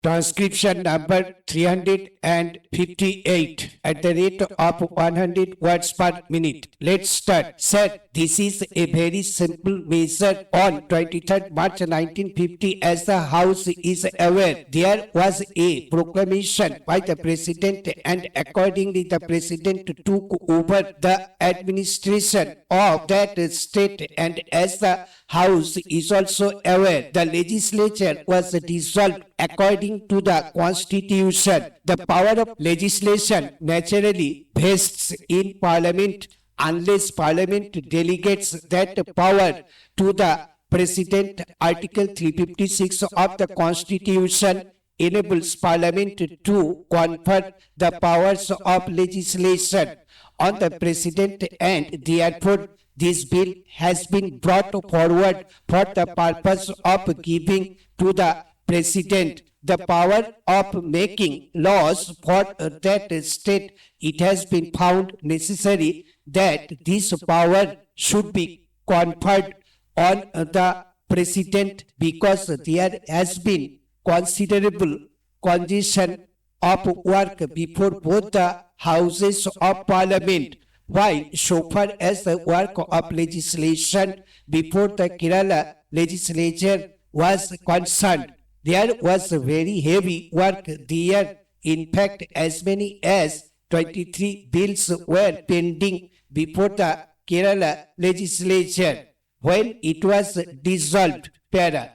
Transcription number 358 at the rate of 100 words per minute. Let's start. Sir, this is a very simple measure. On 23rd March 1950, as the House is aware, there was a proclamation by the President, and accordingly the President took over the administration of that state, and as the House is also aware, the legislature was dissolved according to the Constitution. The power of legislation naturally vests in Parliament unless Parliament delegates that power to the President. Article 356 of the Constitution enables Parliament to confer the powers of legislation on the President, and therefore this bill has been brought forward for the purpose of giving to the President the power of making laws for that state. It has been found necessary that this power should be conferred on the President because there has been considerable congestion of work before both the houses of Parliament. While so far as the work of legislation before the Kerala legislature was concerned, there was very heavy work there. In fact, as many as 23 bills were pending before the Kerala legislature when it was dissolved. Para.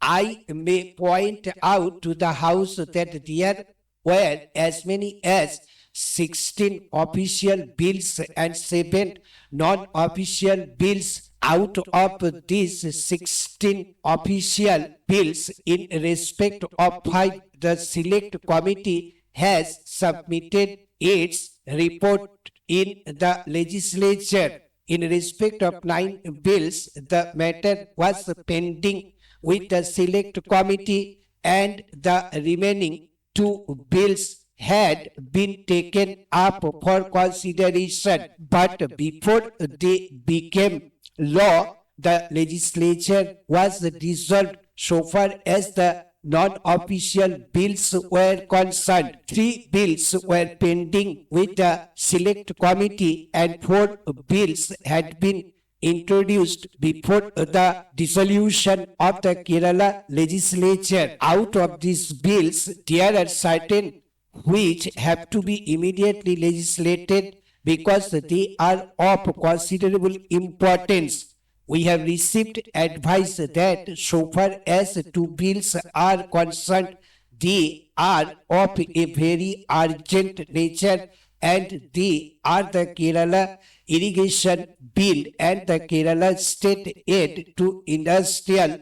I may point out to the House that there were as many as 16 official bills and 7 non-official bills. Out of these 16 official bills, in respect of 5, the Select Committee has submitted its report in the legislature. In respect of 9 bills, the matter was pending with the Select Committee, and the remaining 2 bills had been taken up for consideration. But before they became law, the legislature was dissolved. So far as the non-official bills were concerned, 3 bills were pending with the Select Committee and 4 bills had been introduced before the dissolution of the Kerala legislature. Out of these bills, there are certain which have to be immediately legislated because they are of considerable importance. We have received advice that so far as 2 bills are concerned, they are of a very urgent nature, and they are the Kerala Irrigation Bill and the Kerala State Aid to Industrial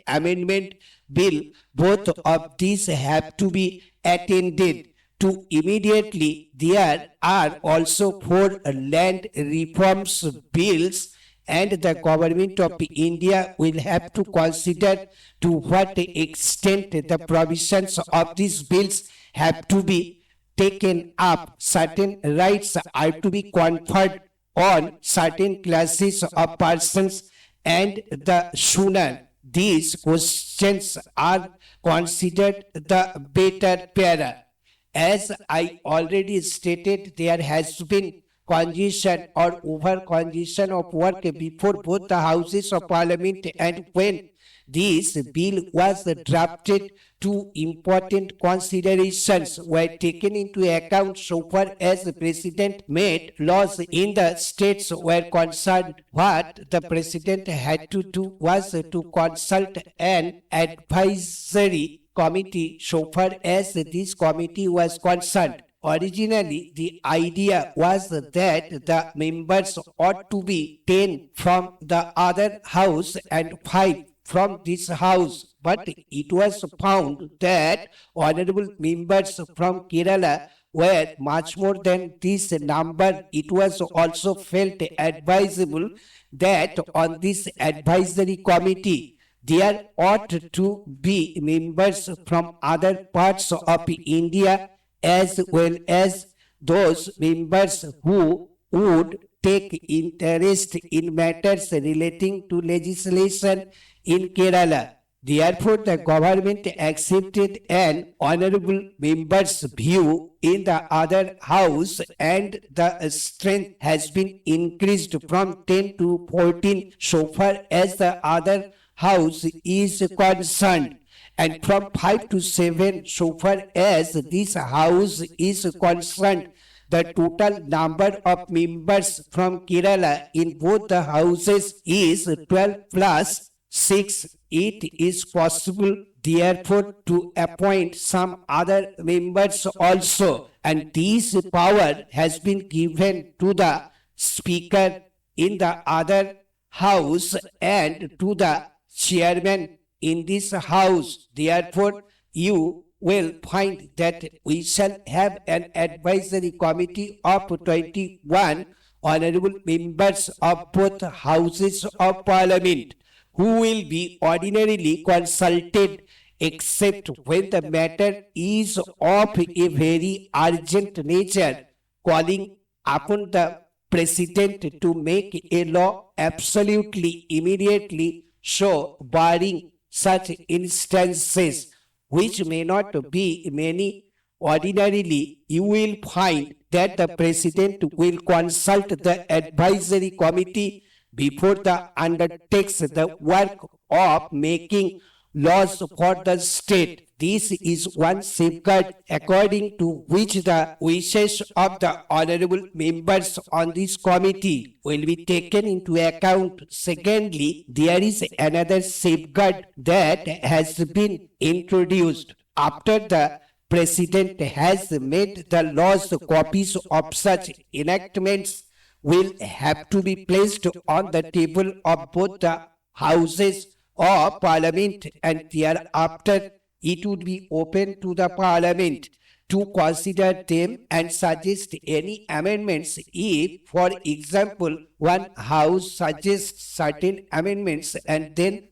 (Amendment) Bill. Both of these have to be attended to immediately. There are also 4 land reforms bills, and the government of India will have to consider to what extent the provisions of these bills have to be taken up. Certain rights are to be conferred on certain classes of persons, and the sooner these questions are considered, the better. Para. As I already stated, there has been congestion or over congestion of work before both the houses of Parliament, and when this bill was drafted, 2 important considerations were taken into account so far as the President made laws in the states were concerned. What the President had to do was to consult an advisory committee so far as this committee was concerned. Originally, the idea was that the members ought to be 10 from the other house and 5 from this house, but it was found that honorable members from Kerala were much more than this number. It was also felt advisable that on this advisory committee there ought to be members from other parts of India, as well as those members who would take interest in matters relating to legislation in Kerala. Therefore, the government accepted an honorable member's view in the other house, and the strength has been increased from 10 to 14 so far as the other house is concerned, and from 5 to 7 so far as this house is concerned. The total number of members from Kerala in both the houses is 12 plus 6. It is possible, therefore, to appoint some other members also, and this power has been given to the Speaker in the other house and to the chairman in this house. Therefore, you will find that we shall have an advisory committee of 21 honorable members of both houses of parliament, who will be ordinarily consulted except when the matter is of a very urgent nature, calling upon the president to make a law absolutely immediately, so barring such instances, which may not be many. Ordinarily, you will find that the president will consult the advisory committee before the undertakes the work of making laws for the state. This is one safeguard according to which the wishes of the honorable members on this committee will be taken into account. Secondly, there is another safeguard that has been introduced. After the President has made the laws, copies of such enactments will have to be placed on the table of both the houses of parliament, and thereafter it would be open to the parliament to consider them and suggest any amendments. If, for example, one house suggests certain amendments and then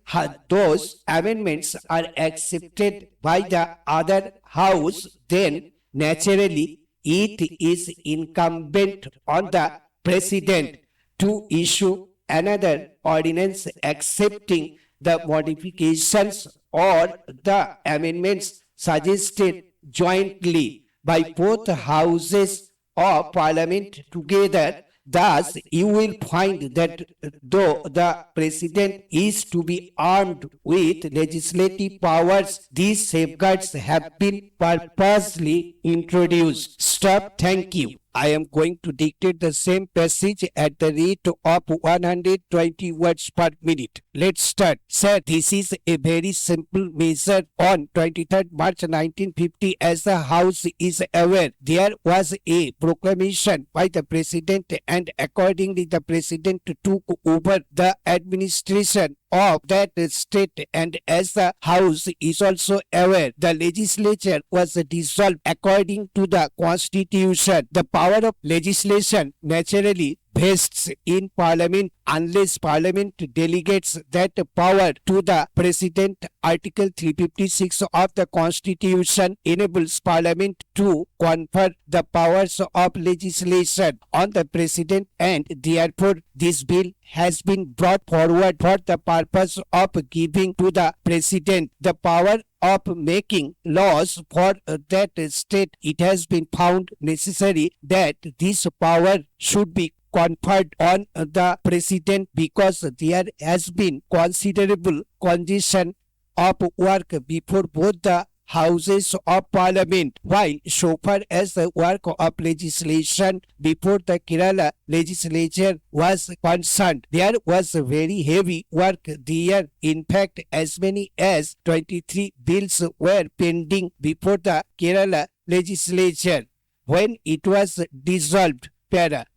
those amendments are accepted by the other house, then naturally it is incumbent on the president to issue another ordinance accepting the modifications or the amendments suggested jointly by both houses of parliament together. Thus, you will find that though the president is to be armed with legislative powers, these safeguards have been purposely introduced. Stop. Thank you. I am going to dictate the same passage at the rate of 120 words per minute. Let's start. Sir, this is a very simple measure. On 23rd March 1950, as the House is aware, there was a proclamation by the President, and accordingly the President took over the administration of that state, and as the House is also aware, the legislature was dissolved according to the Constitution. The power of legislation naturally vests in Parliament unless Parliament delegates that power to the President. Article 356 of the Constitution enables Parliament to confer the powers of legislation on the President, and therefore this bill has been brought forward for the purpose of giving to the President the power of making laws for that state. It has been found necessary that this power should be conferred on the President because there has been considerable congestion of work before both the houses of parliament, while so far as the work of legislation before the Kerala legislature was concerned, there was a very heavy work there. In fact, as many as 23 bills were pending before the Kerala legislature when it was dissolved.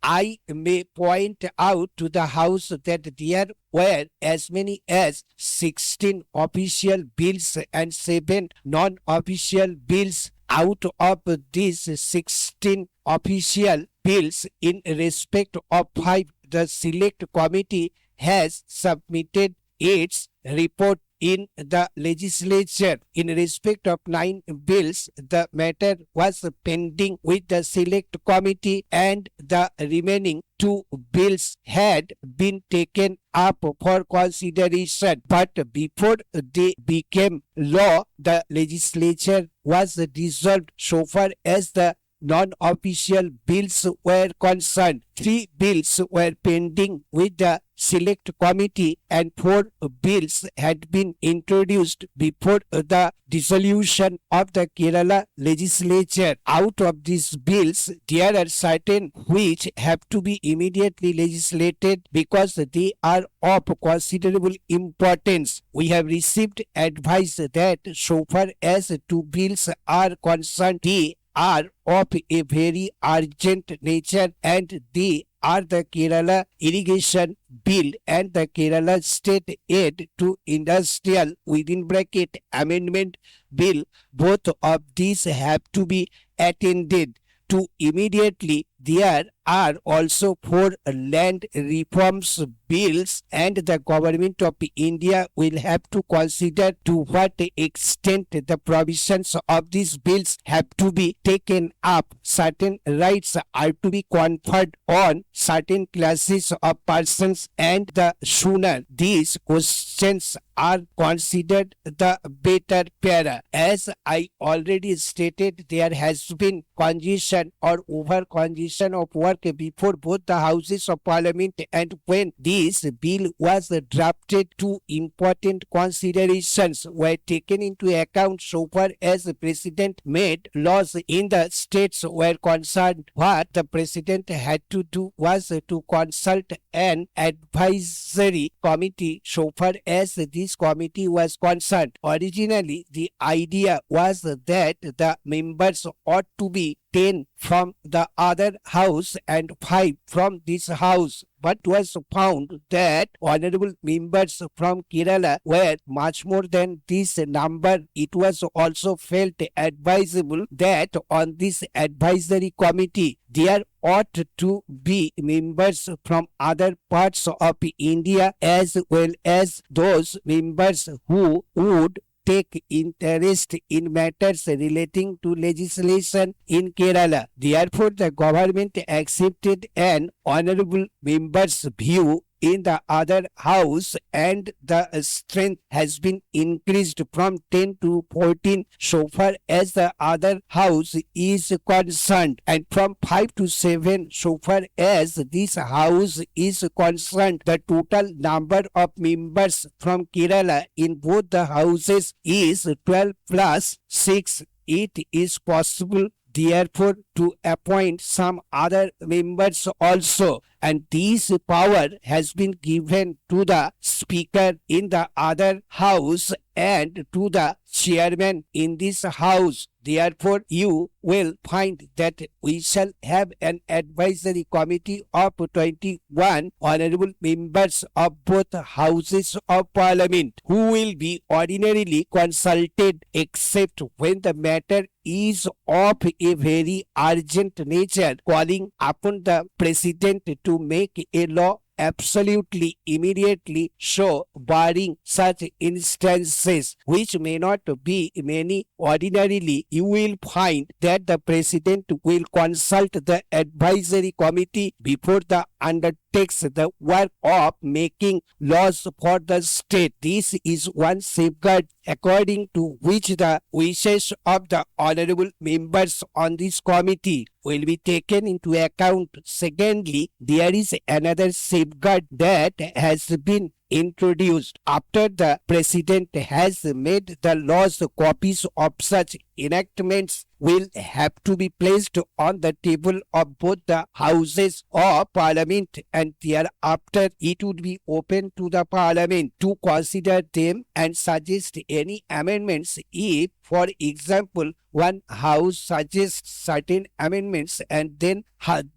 I may point out to the House that there were as many as 16 official bills and 7 non-official bills. Out of these 16 official bills, in respect of 5, the Select Committee has submitted its report in the legislature. In respect of 9 bills, the matter was pending with the select committee and the remaining 2 bills had been taken up for consideration. But before they became law, the legislature was dissolved so far as the non-official bills were concerned. 3 bills were pending with the select committee and 4 bills had been introduced before the dissolution of the Kerala legislature. Out of these bills, there are certain which have to be immediately legislated because they are of considerable importance. We have received advice that so far as 2 bills are concerned, they are of a very urgent nature and they are the Kerala Irrigation Bill and the Kerala State Aid to Industrial within bracket Amendment Bill. Both of these have to be attended to immediately. There are also 4 land reforms bills and the government of India will have to consider to what extent the provisions of these bills have to be taken up. Certain rights are to be conferred on certain classes of persons and the sooner these questions are considered, the better. Para. As I already stated, there has been congestion or over congestion of work before both the houses of parliament, and when this bill was drafted, 2 important considerations were taken into account so far as the president made laws in the states were concerned. What the president had to do was to consult an advisory committee so far as this committee was concerned. Originally, the idea was that the members ought to be 10 from the other house and 5 from this house. But was found that honorable members from Kerala were much more than this number. It was also felt advisable that on this advisory committee there ought to be members from other parts of India as well as those members who would take interest in matters relating to legislation in Kerala. Therefore, the government accepted an honorable member's view in the other house and the strength has been increased from 10 to 14 so far as the other house is concerned, and from 5 to 7 so far as this house is concerned. The total number of members from Kerala in both the houses is 12 plus 6. It is possible therefore to appoint some other members also, and this power has been given to the speaker in the other house and to the chairman in this house. Therefore, you will find that we shall have an advisory committee of 21 honorable members of both houses of parliament who will be ordinarily consulted except when the matter is of a very urgent nature, calling upon the president to make a law absolutely immediately. So, barring such instances, which may not be many, ordinarily you will find that the president will consult the advisory committee before the undertakes the work of making laws for the state. This is one safeguard according to which the wishes of the honorable members on this committee will be taken into account. Secondly, there is another safeguard that has been introduced. After the president has made the laws, copies of such enactments will have to be placed on the table of both the houses of parliament, and thereafter it would be open to the parliament to consider them and suggest any amendments. If, for example, one house suggests certain amendments and then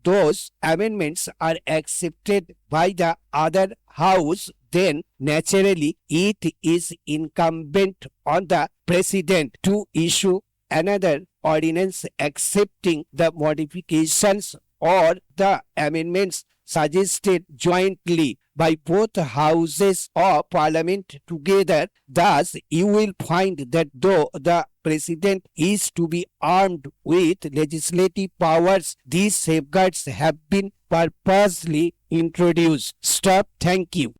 those amendments are accepted by the other house, then naturally it is incumbent on the president to issue another ordinance accepting the modifications or the amendments suggested jointly. by both houses of parliament together. Thus, you will find that though the president is to be armed with legislative powers, these safeguards have been purposely introduced. Stop. Thank you.